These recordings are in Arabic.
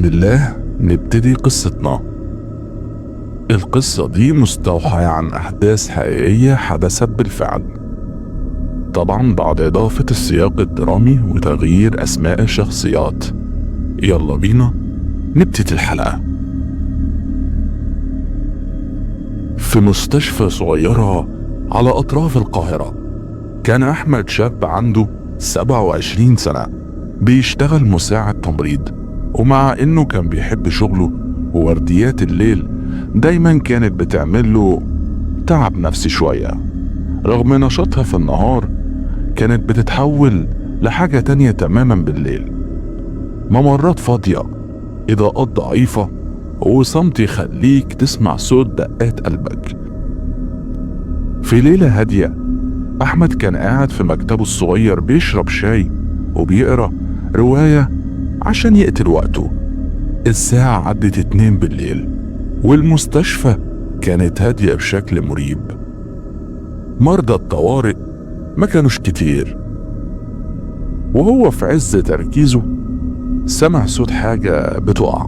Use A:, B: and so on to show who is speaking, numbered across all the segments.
A: بسم الله نبتدي قصتنا. القصة دي مستوحاة عن أحداث حقيقية حدثت بالفعل، طبعا بعد إضافة السياق الدرامي وتغيير أسماء الشخصيات. يلا بينا نبتدي الحلقة. في مستشفى صغيرة على أطراف القاهرة، كان أحمد شاب عنده 27 سنة بيشتغل مساعد تمريض، ومع إنه كان بيحب شغله وورديات الليل دايما كانت بتعمل له تعب نفسي شوية. رغم نشاطها في النهار كانت بتتحول لحاجة تانية تماما بالليل. ممرات فاضية، إضاءات ضعيفة، وصمت يخليك تسمع صوت دقات قلبك. في ليلة هادية أحمد كان قاعد في مكتبه الصغير بيشرب شاي وبيقرأ رواية عشان يقتل وقته. الساعة عدت 2 بالليل والمستشفى كانت هادية بشكل مريب. مرضى الطوارئ ما كانوش كتير، وهو في عز تركيزه سمع صوت حاجة بتقع.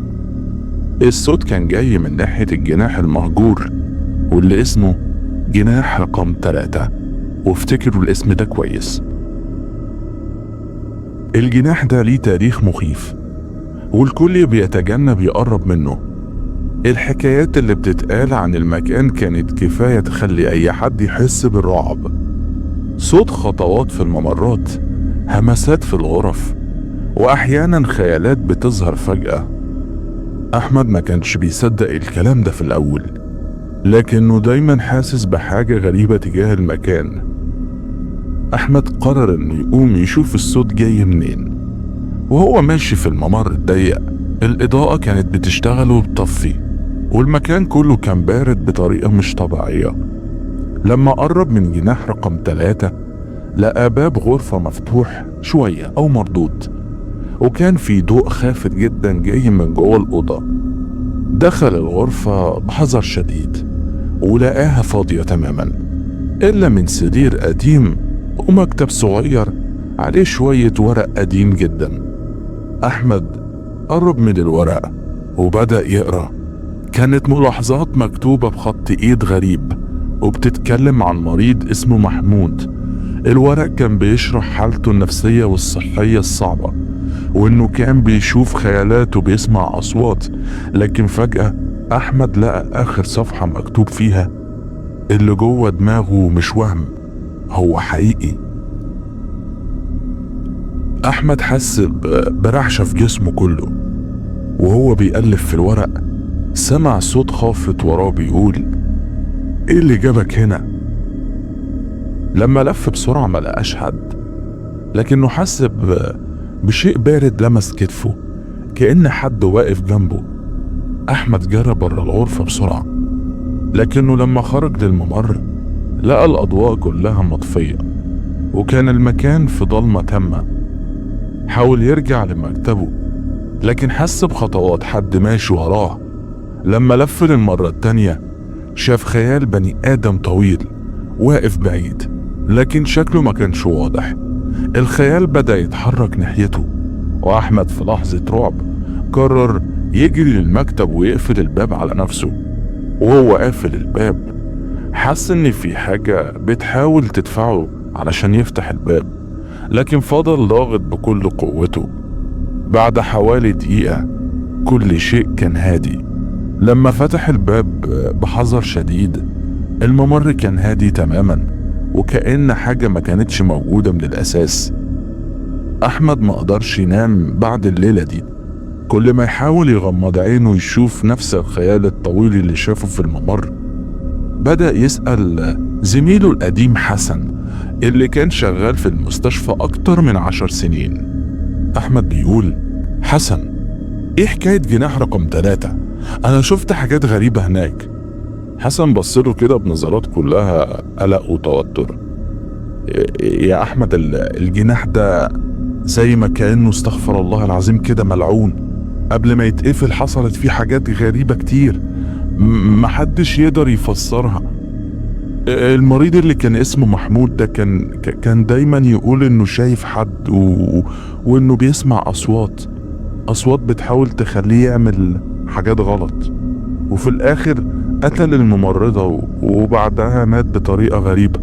A: الصوت كان جاي من ناحية الجناح المهجور واللي اسمه جناح رقم 3، وافتكروا الاسم ده كويس. الجناح ده ليه تاريخ مخيف والكل بيتجنب يقرب منه. الحكايات اللي بتتقال عن المكان كانت كفاية تخلي أي حد يحس بالرعب. صوت خطوات في الممرات، همسات في الغرف، وأحيانا خيالات بتظهر فجأة. أحمد ما كانش بيصدق الكلام ده في الأول، لكنه دايما حاسس بحاجة غريبة تجاه المكان. أحمد قرر إنه يقوم يشوف الصوت جاي منين. وهو ماشي في الممر الضيق، الإضاءة كانت بتشتغل وبتطفي، والمكان كله كان بارد بطريقة مش طبيعية. لما قرب من جناح رقم 3 لقى باب غرفة مفتوح شوية أو مردود، وكان في ضوء خافت جدا جاي من جوه الأوضة. دخل الغرفة بحذر شديد ولقاها فاضية تماما، إلا من سرير قديم ومكتب صغير عليه شوية ورق قديم جدا. أحمد قرب من الورق وبدأ يقرأ. كانت ملاحظات مكتوبة بخط إيد غريب وبتتكلم عن مريض اسمه محمود. الورق كان بيشرح حالته النفسية والصحية الصعبة، وإنه كان بيشوف خيالات وبيسمع أصوات. لكن فجأة أحمد لقى آخر صفحة مكتوب فيها اللي جوه دماغه مش وهم، هو حقيقي. أحمد حس برعشة في جسمه كله، وهو بيقلب في الورق سمع صوت خافت وراه بيقول: إيه اللي جابك هنا؟ لما لف بسرعة ما لقاش حد، لكنه حس بشيء بارد لمس كتفه كأن حد واقف جنبه. أحمد جرى بره الغرفة بسرعة، لكنه لما خرج للممر لقى الأضواء كلها مطفية وكان المكان في ضلمة تامة. حاول يرجع لمكتبه لكن حس بخطوات حد ماشي وراه. لما لف للمرة التانية شاف خيال بني آدم طويل واقف بعيد، لكن شكله ما كانش واضح. الخيال بدأ يتحرك ناحيته، وأحمد في لحظة رعب قرر يجري للمكتب ويقفل الباب على نفسه. وهو قافل الباب حس إن في حاجة بتحاول تدفعه علشان يفتح الباب، لكن فضل ضاغط بكل قوته. بعد حوالي دقيقة كل شيء كان هادي. لما فتح الباب بحذر شديد الممر كان هادي تماما وكأن حاجة ما كانتش موجودة من الأساس. أحمد ما قدرش ينام بعد الليلة دي. كل ما يحاول يغمض عينه يشوف نفس الخيال الطويل اللي شافه في الممر. بدأ يسأل زميله القديم حسن اللي كان شغال في المستشفى أكتر من 10 سنين. أحمد بيقول: حسن، إيه حكاية جناح رقم 3؟ أنا شفت حاجات غريبة هناك. حسن بصله كده بنظرات كلها قلق وتوتر. يا أحمد، الجناح ده زي ما كأنه استغفر الله العظيم كده ملعون. قبل ما يتقفل حصلت فيه حاجات غريبة كتير محدش يقدر يفسرها. المريض اللي كان اسمه محمود ده كان دايما يقول انه شايف حد وانه بيسمع اصوات. أصوات بتحاول تخليه يعمل حاجات غلط، وفي الآخر قتل الممرضة وبعدها مات بطريقة غريبة.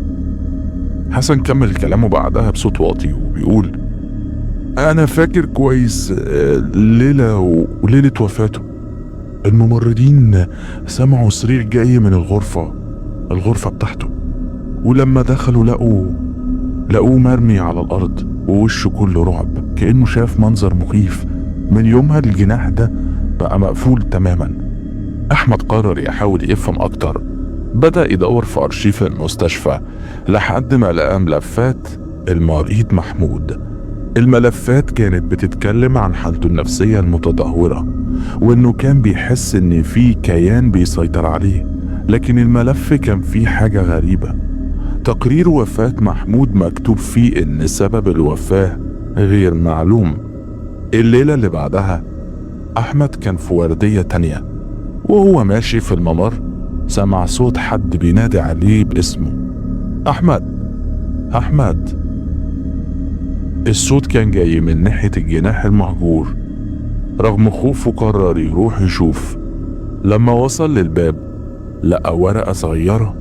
A: حسن كمل كلامه بعدها بصوت واطي وبيقول: أنا فاكر كويس الليلة وليلة وفاته الممرضين سمعوا صريخ جاي من الغرفة بتاعته، ولما دخلوا لقوه مرمي على الأرض ووشه كله رعب كأنه شاف منظر مخيف. من يومها الجناح ده بقى مقفول تماما. أحمد قرر يحاول يفهم أكتر. بدأ يدور في أرشيف المستشفى لحد ما لقى ملفات المريض محمود. الملفات كانت بتتكلم عن حالته النفسية المتدهورة، وإنه كان بيحس إن في كيان بيسيطر عليه. لكن الملف كان فيه حاجة غريبة. تقرير وفاة محمود مكتوب فيه إن سبب الوفاة غير معلوم. الليلة اللي بعدها أحمد كان في وردية تانية، وهو ماشي في الممر سمع صوت حد بينادي عليه باسمه: أحمد، أحمد. الصوت كان جاي من ناحية الجناح المهجور. رغم خوفه قرر يروح يشوف. لما وصل للباب لقى ورقة صغيرة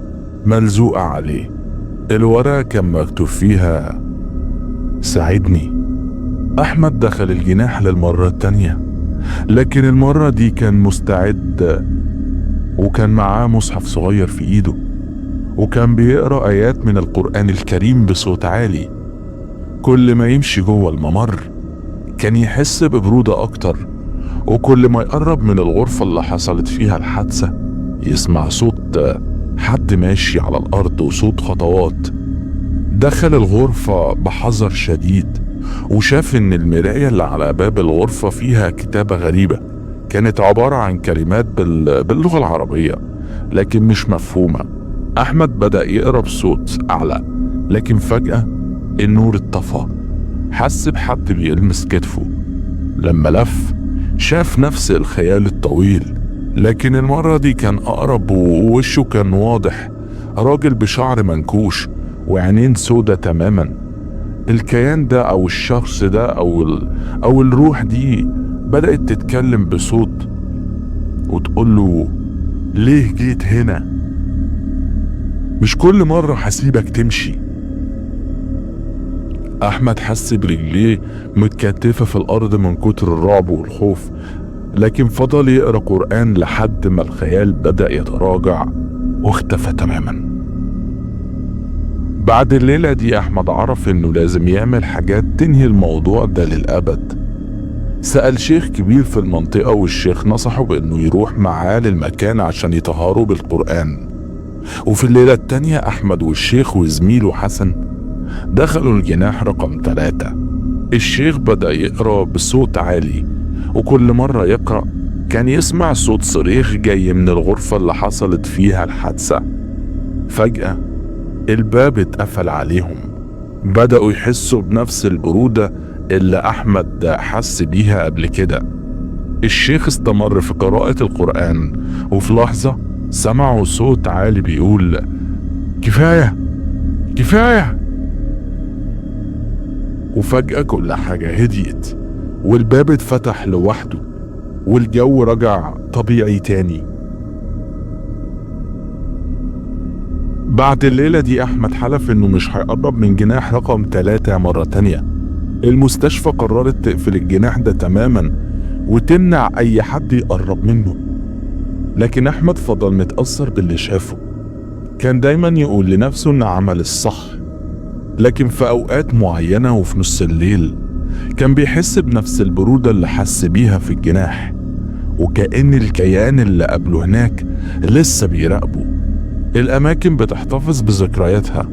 A: ملزوقة عليه. الورقة كان مكتوب فيها: ساعدني. أحمد دخل الجناح للمرة التانية، لكن المرة دي كان مستعد وكان معاه مصحف صغير في ايده، وكان بيقرأ آيات من القرآن الكريم بصوت عالي. كل ما يمشي جوه الممر كان يحس ببرودة أكتر، وكل ما يقرب من الغرفة اللي حصلت فيها الحادثة يسمع صوت حد ماشي على الأرض وصوت خطوات. دخل الغرفة بحذر شديد وشاف إن المراية اللي على باب الغرفة فيها كتابة غريبة، كانت عبارة عن كلمات باللغة العربية لكن مش مفهومة. أحمد بدأ يقرأ بصوت أعلى، لكن فجأة النور اتطفى. حس بحد بيلمس كتفه. لما لف شاف نفس الخيال الطويل، لكن المرة دي كان أقرب ووشه كان واضح. راجل بشعر منكوش وعينين سودة تماما. الكيان ده أو الشخص ده أو الروح دي بدأت تتكلم بصوت وتقول له: ليه جيت هنا؟ مش كل مرة هسيبك تمشي. أحمد حس برجليه متكتفة في الأرض من كتر الرعب والخوف، لكن فضل يقرأ قرآن لحد ما الخيال بدأ يتراجع واختفى تماما. بعد الليلة دي أحمد عرف إنه لازم يعمل حاجات تنهي الموضوع ده للأبد. سأل شيخ كبير في المنطقة، والشيخ نصحه بإنه يروح معاه للمكان عشان يطهروا بالقرآن. وفي الليلة التانية أحمد والشيخ وزميله حسن دخلوا الجناح رقم 3. الشيخ بدأ يقرأ بصوت عالي، وكل مرة يقرأ كان يسمع صوت صريخ جاي من الغرفة اللي حصلت فيها الحادثة. فجأة الباب اتقفل عليهم. بدأوا يحسوا بنفس البرودة اللي أحمد حس بيها قبل كده. الشيخ استمر في قراءة القرآن، وفي لحظة سمعوا صوت عالي بيقول: كفاية كفاية. وفجأة كل حاجة هديت، والباب اتفتح لوحده، والجو رجع طبيعي تاني. بعد الليلة دي أحمد حلف إنه مش هيقرب من جناح رقم 3 مرة تانية. المستشفى قررت تقفل الجناح ده تماما وتمنع أي حد يقرب منه، لكن أحمد فضل متأثر باللي شافه. كان دايما يقول لنفسه إن عمل الصح، لكن في أوقات معينة وفي نص الليل كان بيحس بنفس البرودة اللي حس بيها في الجناح، وكأن الكيان اللي قبله هناك لسه بيراقبه. الأماكن بتحتفظ بذكرياتها.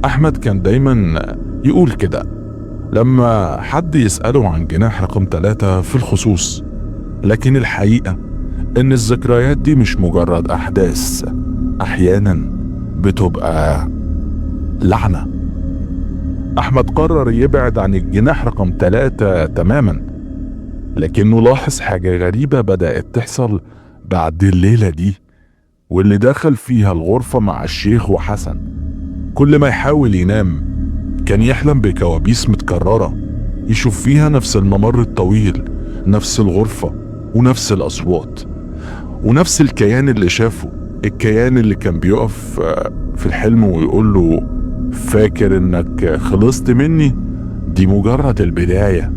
A: أحمد كان دايما يقول كده لما حد يسأله عن جناح رقم 3 في الخصوص، لكن الحقيقة إن الذكريات دي مش مجرد أحداث، أحيانا بتبقى لعنة. أحمد قرر يبعد عن الجناح رقم 3 تماما، لكنه لاحظ حاجة غريبة بدأت تحصل بعد الليلة دي واللي دخل فيها الغرفة مع الشيخ وحسن. كل ما يحاول ينام كان يحلم بكوابيس متكررة، يشوف فيها نفس الممر الطويل نفس الغرفة ونفس الأصوات ونفس الكيان اللي شافه، الكيان اللي كان بيقف في الحلم ويقول له فاكر انك خلصت مني؟ دي مجرد البداية.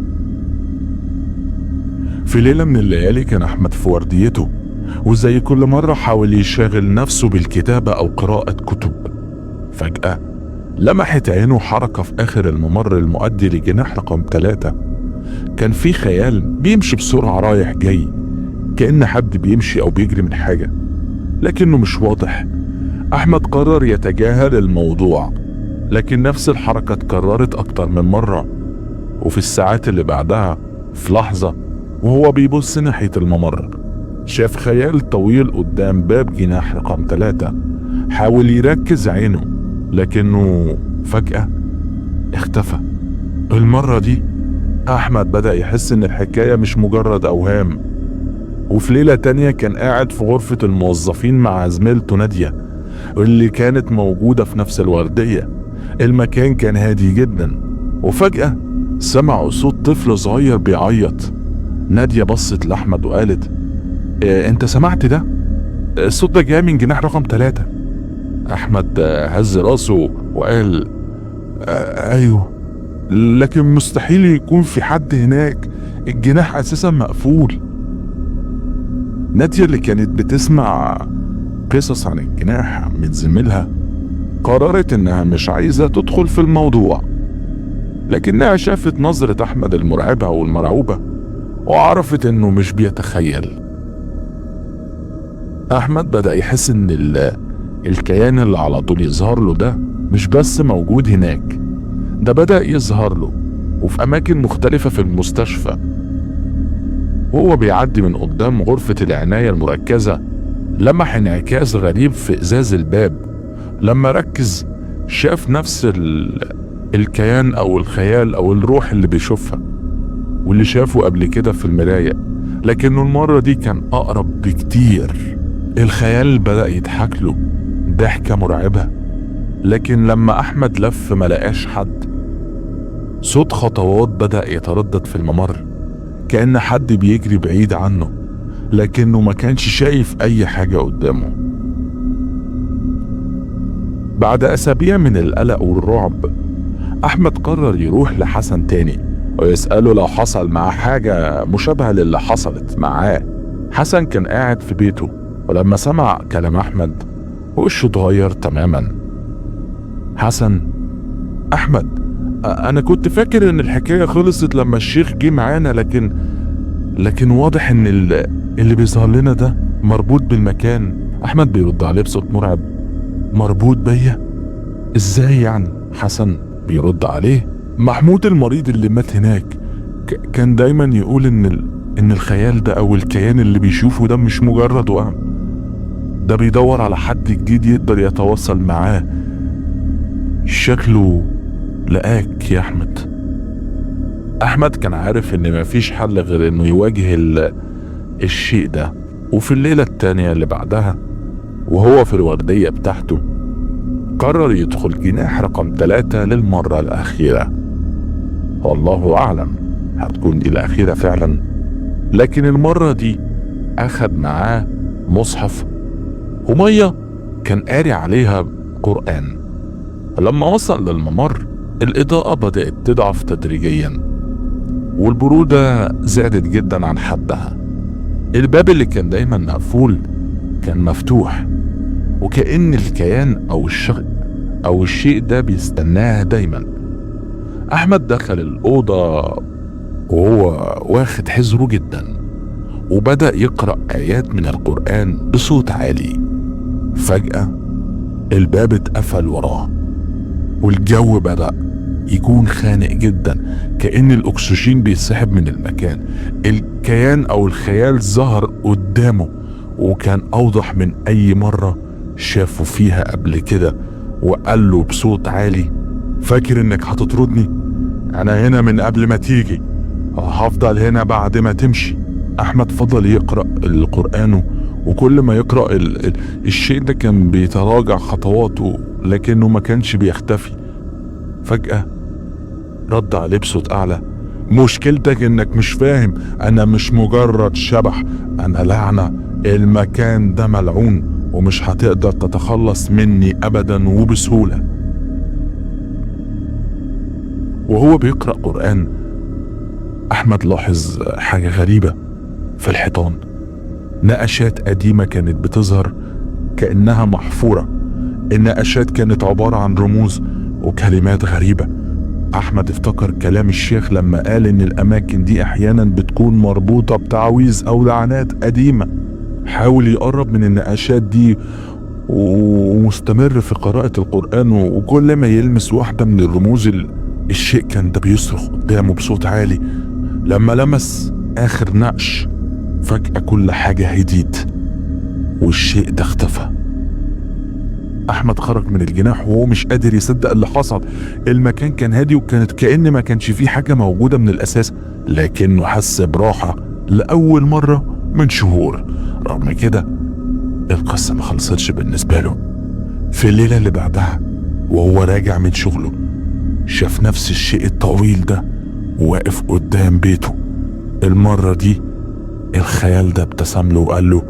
A: في ليلة من الليالي كان أحمد في ورديته، وزي كل مرة حاول يشغل نفسه بالكتابة أو قراءة كتب. فجأة لمحت عينه حركة في آخر الممر المؤدي لجناح رقم 3. كان في خيال بيمشي بسرعة رايح جاي، كأن حد بيمشي أو بيجري من حاجة، لكنه مش واضح. أحمد قرر يتجاهل الموضوع، لكن نفس الحركة اتكررت أكتر من مرة. وفي الساعات اللي بعدها في لحظة وهو بيبص ناحية الممر، شاف خيال طويل قدام باب جناح رقم 3. حاول يركز عينه لكنه فجأة اختفى. المرة دي أحمد بدأ يحس إن الحكاية مش مجرد أوهام. وفي ليلة تانية كان قاعد في غرفة الموظفين مع زميلته نادية اللي كانت موجودة في نفس الوردية. المكان كان هادي جدا، وفجأة سمعوا صوت طفل صغير بيعيط. نادية بصت لأحمد وقالت انت سمعت ده؟ الصوت ده جاي من جناح رقم 3. أحمد هز راسه وقال ايوه، لكن مستحيل يكون في حد هناك، الجناح اساسا مقفول. نادية اللي كانت بتسمع قصص عن الجناح من زميلها قررت انها مش عايزة تدخل في الموضوع، لكنها شافت نظرة أحمد المرعبة والمرعوبة وعرفت انه مش بيتخيل. أحمد بدأ يحس ان الكيان اللي على طول يظهر له ده مش بس موجود هناك، ده بدأ يظهر له وفي أماكن مختلفة في المستشفى. وهو بيعدي من قدام غرفة العناية المركزة لمح انعكاس غريب في إزاز الباب. لما ركز شاف نفس الكيان أو الخيال أو الروح اللي بيشوفها واللي شافه قبل كده في المراية، لكنه المرة دي كان أقرب بكتير. الخيال بدأ يضحك له ضحكة مرعبة، لكن لما أحمد لف ملقاش حد. صوت خطوات بدأ يتردد في الممر كأن حد بيجري بعيد عنه، لكنه ما كانش شايف أي حاجة قدامه. بعد أسابيع من القلق والرعب أحمد قرر يروح لحسن تاني ويسأله لو حصل معاه حاجة مشابهة للي حصلت معاه. حسن كان قاعد في بيته، ولما سمع كلام أحمد وشه اتغير تماما. حسن: أحمد، أنا كنت فاكر إن الحكاية خلصت لما الشيخ جه معانا، لكن واضح إن اللي بيظهر لنا ده مربوط بالمكان. أحمد بيرد عليه بصوت مرعب: مربوط بيا؟ إزاي يعني؟ حسن بيرد عليه: محمود المريض اللي مات هناك كان دايما يقول إن الخيال ده أو الكيان اللي بيشوفه ده مش مجرد وهم، ده بيدور على حد جديد يقدر يتواصل معاه. شكله لقاك يا أحمد. أحمد كان عارف إن مفيش حل غير إنه يواجه الشيء ده. وفي الليلة التانية اللي بعدها وهو في الوردية بتاعته قرر يدخل جناح رقم 3 للمرة الأخيرة. والله أعلم هتكون دي الأخيرة فعلا، لكن المرة دي أخد معاه مصحف ومية كان قاري عليها قرآن. لما وصل للممر الإضاءة بدأت تضعف تدريجيا والبرودة زادت جدا عن حدها. الباب اللي كان دايما مقفول كان مفتوح، وكأن الكيان أو الشيء ده بيستناه دايما. أحمد دخل الأوضة وهو واخد حذره جدا وبدأ يقرأ آيات من القرآن بصوت عالي. فجأة الباب اتقفل وراه والجو بدأ يكون خانق جدا، كأن الأكسجين بيسحب من المكان. الكيان أو الخيال ظهر قدامه وكان أوضح من أي مرة شافه فيها قبل كده، وقال له بصوت عالي: فاكر إنك هتطردني؟ أنا هنا من قبل ما تيجي، هفضل هنا بعد ما تمشي. أحمد فضل يقرأ القرآن، وكل ما يقرأ الشيء ده كان بيتراجع خطواته لكنه ما كانش بيختفي. فجأة رد عليه بصوت أعلى: مشكلتك انك مش فاهم، انا مش مجرد شبح، انا لعنة. المكان ده ملعون ومش هتقدر تتخلص مني ابدا وبسهولة. وهو بيقرأ قرآن، احمد لاحظ حاجة غريبة في الحيطان. نقشات قديمة كانت بتظهر كأنها محفورة. النقشات كانت عبارة عن رموز وكلمات غريبة. احمد افتكر كلام الشيخ لما قال ان الاماكن دي احيانا بتكون مربوطة بتعويذ او لعنات قديمة. حاول يقرب من النقاشات دي ومستمر في قراءة القرآن، وكل ما يلمس واحدة من الرموز الشيء كان ده بيصرخ قدامه بصوت عالي. لما لمس اخر نقش فجأة كل حاجة هديت والشيء ده اختفى. احمد خرج من الجناح وهو مش قادر يصدق اللي حصل. المكان كان هادي وكانت كأن ما كانش فيه حاجة موجودة من الاساس، لكنه حس براحة لأول مرة من شهور. رغم كده القصة ما خلصتش بالنسبة له. في الليلة اللي بعدها وهو راجع من شغله شاف نفس الشيء الطويل ده واقف قدام بيته. المرة دي الخيال ده ابتسم له وقال له: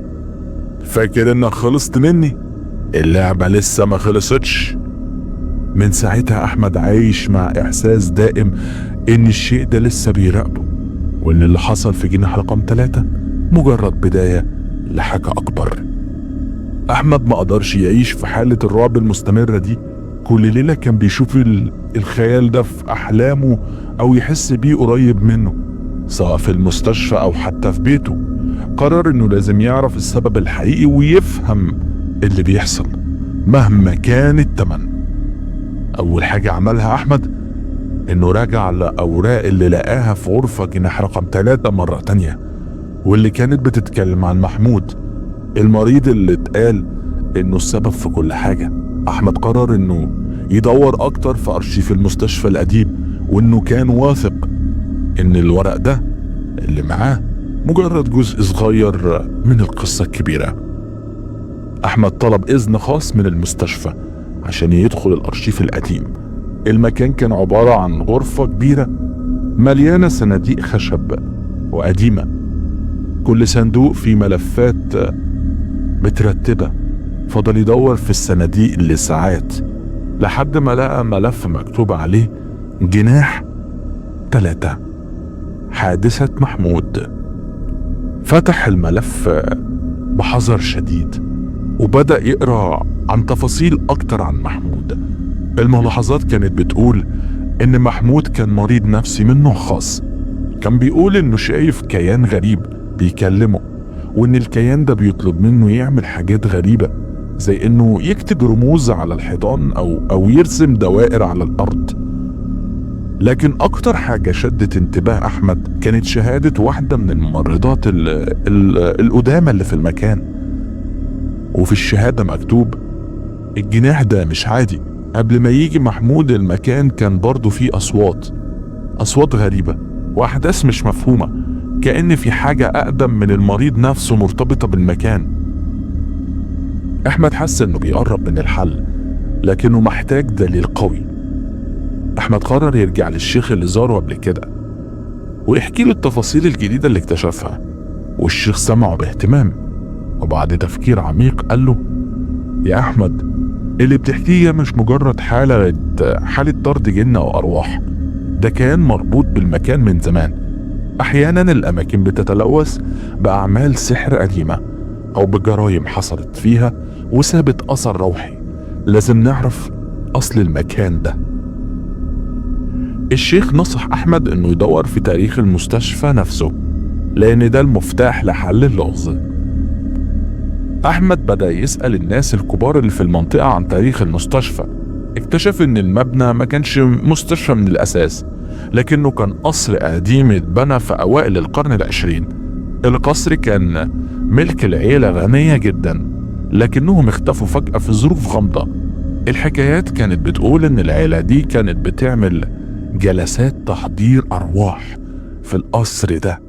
A: فاكر انك خلصت مني؟ اللعبة لسه ما خلصتش. من ساعتها احمد عايش مع احساس دائم ان الشيء ده لسه بيراقبه، وان اللي حصل في جناح رقم 3 مجرد بداية لحاجة اكبر. احمد ما قدرش يعيش في حالة الرعب المستمرة دي. كل ليلة كان بيشوف الخيال ده في احلامه او يحس بيه قريب منه، سواء في المستشفى او حتى في بيته. قرر انه لازم يعرف السبب الحقيقي ويفهم اللي بيحصل مهما كان التمن. اول حاجة عملها احمد انه راجع لأوراق اللي لقاها في غرفة جناح رقم 3 مرة تانية، واللي كانت بتتكلم عن محمود المريض اللي اتقال انه السبب في كل حاجة. احمد قرر انه يدور اكتر في ارشيف المستشفى القديم، وانه كان واثق ان الورق ده اللي معاه مجرد جزء صغير من القصة الكبيرة. احمد طلب اذن خاص من المستشفى عشان يدخل الارشيف القديم. المكان كان عبارة عن غرفة كبيرة مليانة صناديق خشب وقديمة، كل صندوق فيه ملفات مترتبة. فضل يدور في الصناديق لساعات لحد ما لقى ملف مكتوب عليه جناح 3 حادثة محمود. فتح الملف بحذر شديد وبدأ يقرأ عن تفاصيل أكتر عن محمود. الملاحظات كانت بتقول إن محمود كان مريض نفسي من نوع خاص. كان بيقول إنه شايف كيان غريب بيكلمه، وإن الكيان ده بيطلب منه يعمل حاجات غريبة زي إنه يكتب رموز على الحيطان أو يرسم دوائر على الأرض. لكن أكتر حاجة شدت انتباه أحمد كانت شهادة واحدة من الممرضات القدامى اللي في المكان. وفي الشهادة مكتوب: الجناح ده مش عادي. قبل ما يجي محمود المكان كان برضو فيه أصوات غريبة وأحداث مش مفهومة، كأن في حاجة أقدم من المريض نفسه مرتبطة بالمكان. أحمد حس إنه بيقرب من الحل، لكنه محتاج دليل قوي. أحمد قرر يرجع للشيخ اللي زاره قبل كده ويحكي له التفاصيل الجديدة اللي اكتشفها، والشيخ سمعه باهتمام. وبعد تفكير عميق قال له: يا أحمد، اللي بتحكيه مش مجرد حالة طرد جن أو أرواح، ده كان مربوط بالمكان من زمان. أحيانا الأماكن بتتلوث بأعمال سحر قديمة أو بجرائم حصلت فيها وسابت أثر روحي. لازم نعرف أصل المكان ده. الشيخ نصح أحمد إنه يدور في تاريخ المستشفى نفسه، لأن ده المفتاح لحل اللغز. أحمد بدأ يسأل الناس الكبار اللي في المنطقة عن تاريخ المستشفى. اكتشف إن المبنى ما كانش مستشفى من الأساس، لكنه كان قصر قديم اتبنى في أوائل القرن ال20. القصر كان ملك العيلة غنية جدا، لكنهم اختفوا فجأة في ظروف غامضة. الحكايات كانت بتقول إن العيلة دي كانت بتعمل جلسات تحضير أرواح في القصر ده،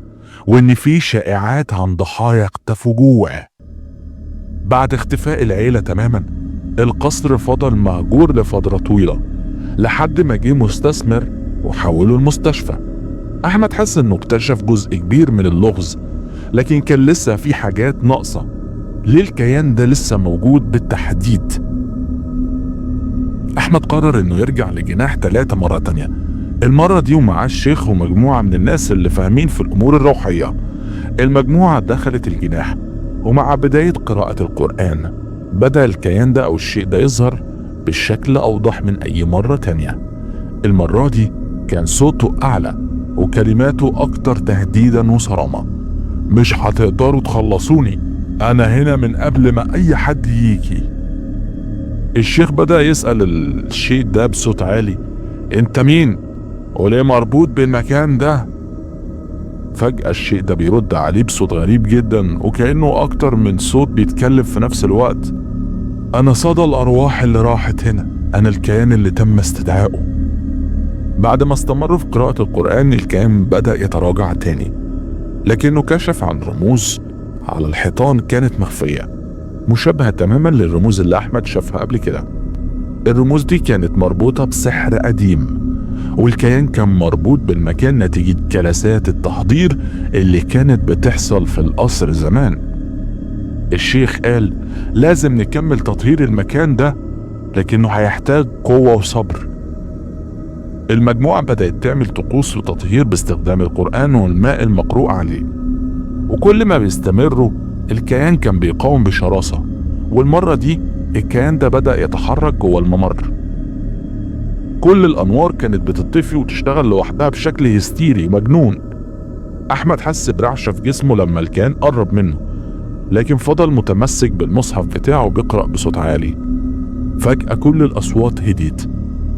A: وإن في شائعات عن ضحايا اختفوا جوه. بعد اختفاء العيلة تماما، القصر فضل مهجور لفترة طويلة لحد ما جه مستثمر وحوله المستشفى. أحمد حس إنه اكتشف جزء كبير من اللغز، لكن كان لسه في حاجات ناقصة. ليه الكيان ده لسه موجود بالتحديد؟ أحمد قرر إنه يرجع لجناح 3 مرة تانية، المرة دي ومعاه الشيخ ومجموعة من الناس اللي فاهمين في الأمور الروحية. المجموعة دخلت الجناح، ومع بداية قراءة القرآن بدأ الكيان ده أو الشيء ده يظهر بالشكل أوضح من أي مرة تانية. المرة دي كان صوته أعلى وكلماته أكتر تهديدا وصرامة. مش هتقدروا تخلصوني، أنا هنا من قبل ما أي حد يجي. الشيخ بدأ يسأل الشيء ده بصوت عالي: أنت مين؟ وليه مربوط بالمكان ده؟ فجأة الشيء ده بيرد عليه بصوت غريب جدا، وكأنه أكتر من صوت بيتكلم في نفس الوقت: أنا صدى الأرواح اللي راحت هنا، أنا الكيان اللي تم استدعائه. بعد ما استمر في قراءة القرآن الكيان بدأ يتراجع تاني، لكنه كشف عن رموز على الحيطان كانت مخفية، مشابهة تماما للرموز اللي أحمد شافها قبل كده. الرموز دي كانت مربوطة بسحر قديم، والكيان كان مربوط بالمكان نتيجة جلسات التحضير اللي كانت بتحصل في القصر زمان. الشيخ قال: لازم نكمل تطهير المكان ده، لكنه هيحتاج قوة وصبر. المجموعة بدأت تعمل طقوس وتطهير باستخدام القرآن والماء المقروء عليه، وكل ما بيستمروا الكيان كان بيقاوم بشراسة. والمرة دي الكيان ده بدأ يتحرك جوه الممر. كل الأنوار كانت بتطفي وتشتغل لوحدها بشكل هستيري مجنون. أحمد حس برعشة في جسمه لما الكيان قرب منه، لكن فضل متمسك بالمصحف بتاعه بيقرأ بصوت عالي. فجأة كل الأصوات هديت،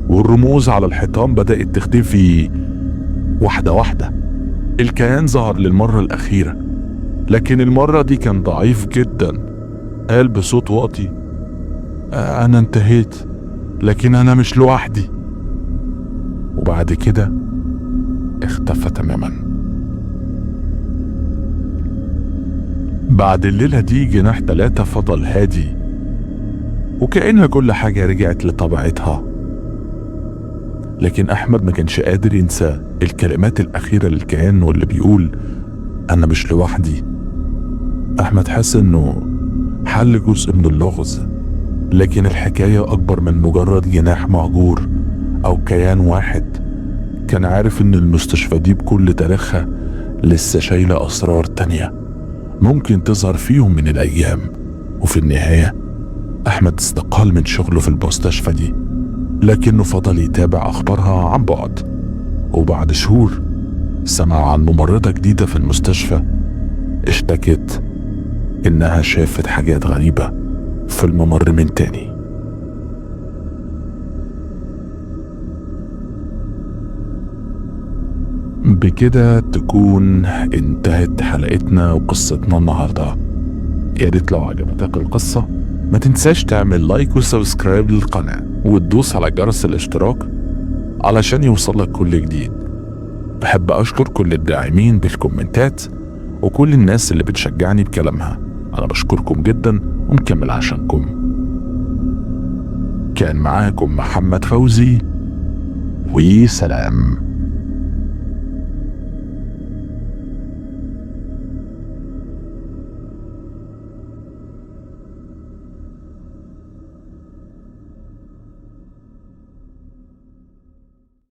A: والرموز على الحيطان بدأت تختفي واحدة واحدة. الكيان ظهر للمرة الأخيرة، لكن المرة دي كان ضعيف جدا. قال بصوت واطي: أنا انتهيت، لكن أنا مش لوحدي. وبعد كده اختفى تماما. بعد الليلة دي جناح 3 فضل هادي، وكأن كل حاجة رجعت لطبيعتها. لكن أحمد ما كانش قادر ينسى الكلمات الأخيرة للكيان واللي بيقول: أنا مش لوحدي. أحمد حس إنه حل جزء من اللغز، لكن الحكاية أكبر من مجرد جناح مهجور أو كيان واحد. كان عارف إن المستشفى دي بكل تاريخها لسه شايلة أسرار تانية ممكن تظهر فيهم من الأيام. وفي النهاية أحمد استقال من شغله في المستشفى دي، لكنه فضل يتابع أخبارها عن بعد. وبعد شهور سمع عن ممرضة جديدة في المستشفى اشتكت إنها شافت حاجات غريبة في الممر من تاني. بكده تكون انتهت حلقتنا وقصتنا النهاردة. يا ريت لو عجبتك القصة ما تنساش تعمل لايك وسبسكرايب للقناة وتدوس على جرس الاشتراك علشان يوصلك كل جديد. بحب أشكر كل الداعمين بالكومنتات وكل الناس اللي بتشجعني بكلامها. أنا بشكركم جدا ومكمل عشانكم. كان معاكم محمد فوزي، وسلام.